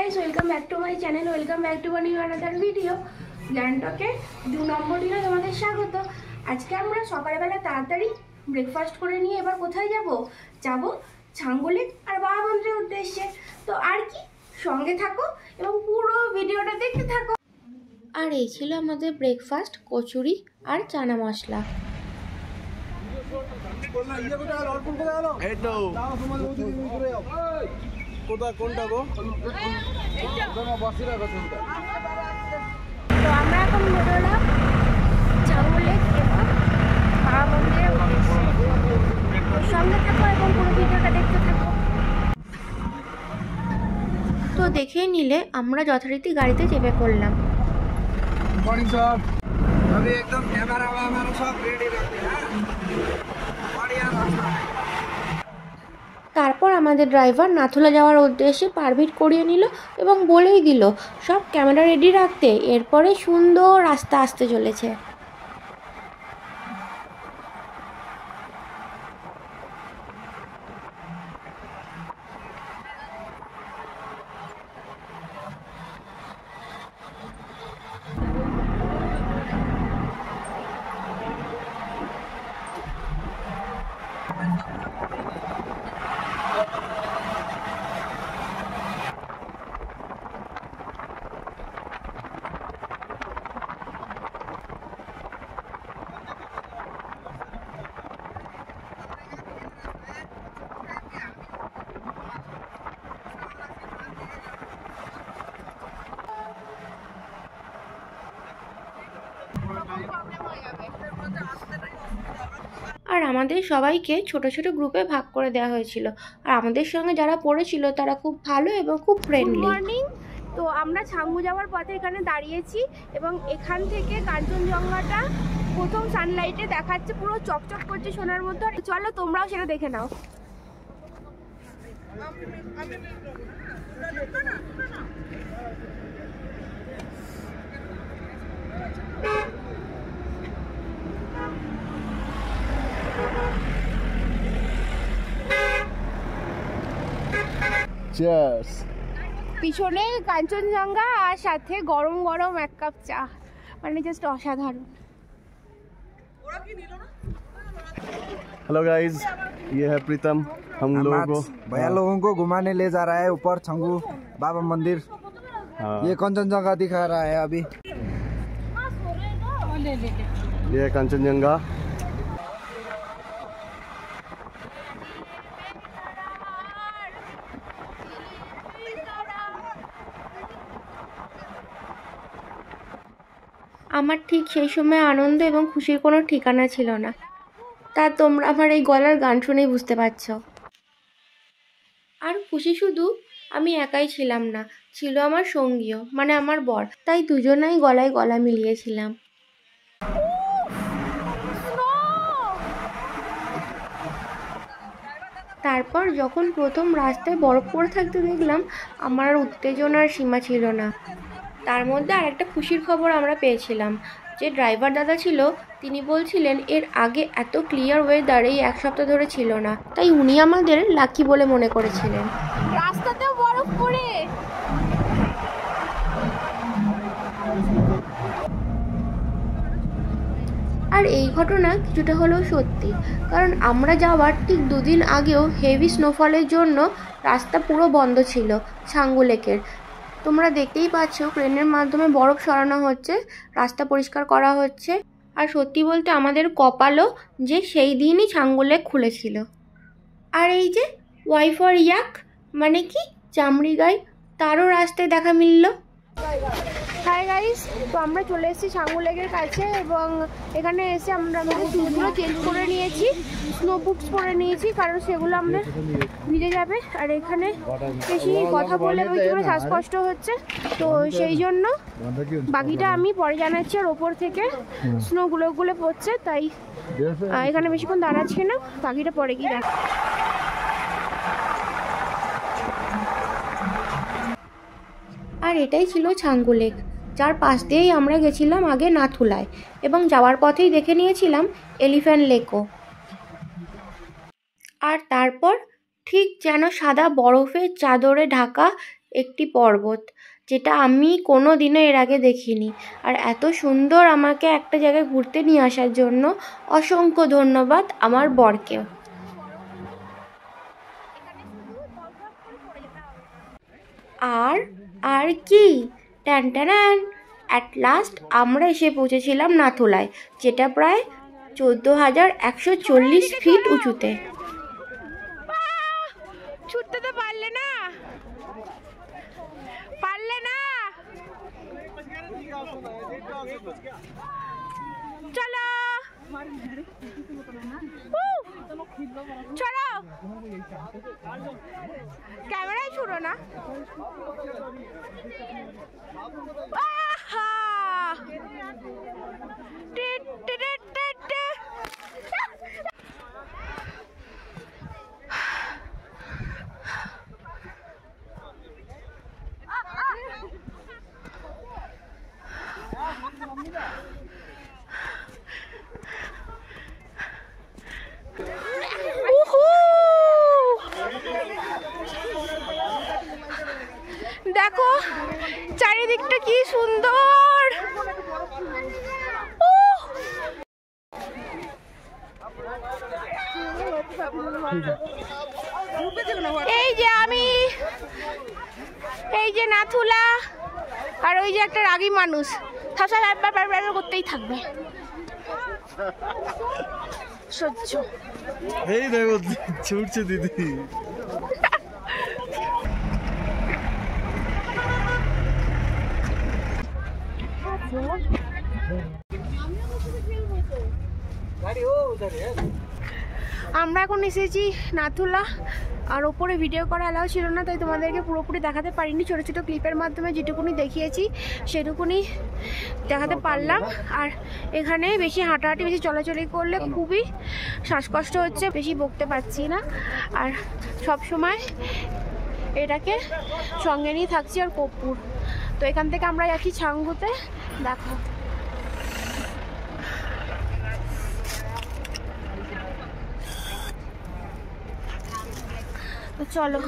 guys, welcome back to my channel. Welcome back to another video. গ্যাংটকে 2 নম্বর দিনে তোমাদের স্বাগত। আজকে আমরা সকালবেলা তাড়াতাড়ি ব্রেকফাস্ট করে নিয়ে এবার কোথায় যাব ছাঙ্গু লেক আর বাবা মন্দিরের উদ্দেশ্যে। তো আর কি, সঙ্গে থাকো এবং পুরো ভিডিওটা দেখতে থাকো। আর এই ছিল আমাদের ব্রেকফাস্ট, কচুরি আর চানা মশলা। তো আমরা এখন বেরোলাম ছাঙ্গু লেক এবং বাবা মন্দিরের উদ্দেশ্যে। সঙ্গে থাকো এবং পুরো ভিডিওটা দেখতে থাকো। তো দেখেই নিলে আমরা যথারীতি গাড়িতে চেপে পড়লাম। তারপর আমাদের ড্রাইভার নাথুলা যাওয়ার উদ্দেশ্যে পারমিট করিয়ে নিল এবং বলেই দিল সব ক্যামেরা রেডি রাখতে, এরপরে সুন্দর রাস্তা আসতে চলেছে। আর আমাদের সবাইকে ছোট ছোট গ্রুপে ভাগ করে দেওয়া হয়েছিল। আর আমাদের সঙ্গে যারা পড়েছিল তারা খুব ভালো এবং খুব ফ্রেন্ডলি। Good morning. তো আমরা ছাঙ্গু যাওয়ার পথে এখানে দাঁড়িয়েছি এবং এখান থেকে কাঞ্চনজঙ্ঘাটা প্রথম সানলাইটে দেখাচ্ছে, পুরো চকচক করছে সোনার মতো। চলো তোমরাও সেটা দেখে নাও। পিছনে কাঞ্চনজঙ্ঘা আর সাথে গরম গরম এক কাপ চা, মানে জাস্ট অসাধারণ। हेलो गाइस, ये है प्रीतम। हम भैया लोगों को घुमाने ले जा रहा है ऊपर छंगू बाबा मंदिर। ये कंचनजंगा दिखा रहा है अभी। ये है कंचनजंगा। আমার ঠিক সেই সময় আনন্দ এবং খুশির কোনো ঠিকানা ছিল না, তা তোমরা আমার এই গলার গান শুনেই বুঝতে পারছো। আর খুশি শুধু আমি একাই ছিলাম না, ছিল আমার সঙ্গীও, মানে আমার বর। তাই দুজনেই গলায় গলা মিলিয়েছিলাম। তারপর যখন প্রথম রাস্তায় বরফ পড়ে থাকতে দেখলাম, আমার উত্তেজনার সীমা ছিল না। তার মধ্যে আরেকটা খুশির খবর আমরা পেয়েছিলাম, যে ড্রাইভার দাদা ছিল তিনি বলছিলেন এর আগে এত ক্লিয়ার ওয়েদার এই এক সপ্তাহ ধরে ছিল না, তাই উনি আমাদের লাকি বলে মনে করেছিলেন। রাস্তাতেও বরফ পড়ে। আর এই ঘটনা কিছুটা হলেও সত্যি, কারণ আমরা যাওয়ার ঠিক 2 দিন আগেও হেভি স্নোফলের জন্য রাস্তা পুরো বন্ধ ছিল ছাঙ্গু লেকের। তোমরা দেখতেই পাচ্ছ ক্রেনের মাধ্যমে বরফ সরানো হচ্ছে, রাস্তা পরিষ্কার করা হচ্ছে। আর সত্যি বলতে আমাদের কপালও যে সেই দিনই ছাঙ্গু লেক খুলেছিল। আর এই যে ওয়াই ফর ইয়াক, মানে কি চামড়ি গাই, তারও রাস্তায় দেখা মিলল। হাই গাইস, তো আমরা চলে এসেছি ছাঙ্গু লেকের কাছে এবং এখানে এসে আমরা আমাদের শুজগুলো চেঞ্জ করে নিয়েছি, স্নো বুটস পরে নিয়েছি, কারণ সেগুলো আমাদের ভিজে যাবে। আর এখানে বেশি কথা বলে ওই জন্য শ্বাসকষ্ট হচ্ছে, তো সেই জন্য বাকিটা আমি পরে জানাচ্ছি। আর ওপর থেকে স্নো গুলো পড়ছে, তাই এখানে বেশিক্ষণ দাঁড়াচ্ছি না, বাকিটা পরে গিয়ে দেখ। আর এটাই ছিল ছাঙ্গু লেক, যার পাশ দিয়েই আমরা গেছিলাম আগে নাথুলায়, এবং যাওয়ার পথেই দেখে নিয়েছিলাম এলিফ্যান্ট লেকও। আর তারপর ঠিক যেন সাদা বরফের চাদরে ঢাকা একটি পর্বত, যেটা আমি কোনো দিনও এর আগে দেখিনি। আর এত সুন্দর আমাকে একটা জায়গায় ঘুরতে নিয়ে আসার জন্য অসংখ্য ধন্যবাদ আমার বরকেও। আর কি ট্যান অ্যাট লাস্ট আমরা এসে পৌঁছেছিলাম নাথুলায়, যেটা প্রায় 14,140 ফিট উঁচুতে। ছুটতে তো পারলে না। চলো চলো, ক্যামেরায় ছুড়ো না। দেখো চারিদিকটা কি সুন্দর। এই যে আমি, এই যে নাথুলা, আর ওই যে একটা রাগী মানুষ করতেই থাকবে। সহ্য। এই দেখো ছুটছে দিদি। আমরা এখন এসেছি নাথুলা, আর ওপরে ভিডিও করা অ্যালাউ ছিল না, তাই তোমাদেরকে পুরোপুরি দেখাতে পারিনি। ছোটো ছোটো ক্লিপের মাধ্যমে যেটুকুনি দেখিয়েছি সেটুকুনি দেখাতে পারলাম। আর এখানে বেশি হাঁটাহাঁটি, বেশি চলাচলি করলে খুবই শ্বাসকষ্ট হচ্ছে, বেশি বকতে পারছি না। আর সব সময় এটাকে সঙ্গে নিয়ে থাকছি আর কর্পূর। তো এখান থেকে আমরা যাচ্ছি ছাঙ্গুতে। দেখো চলো।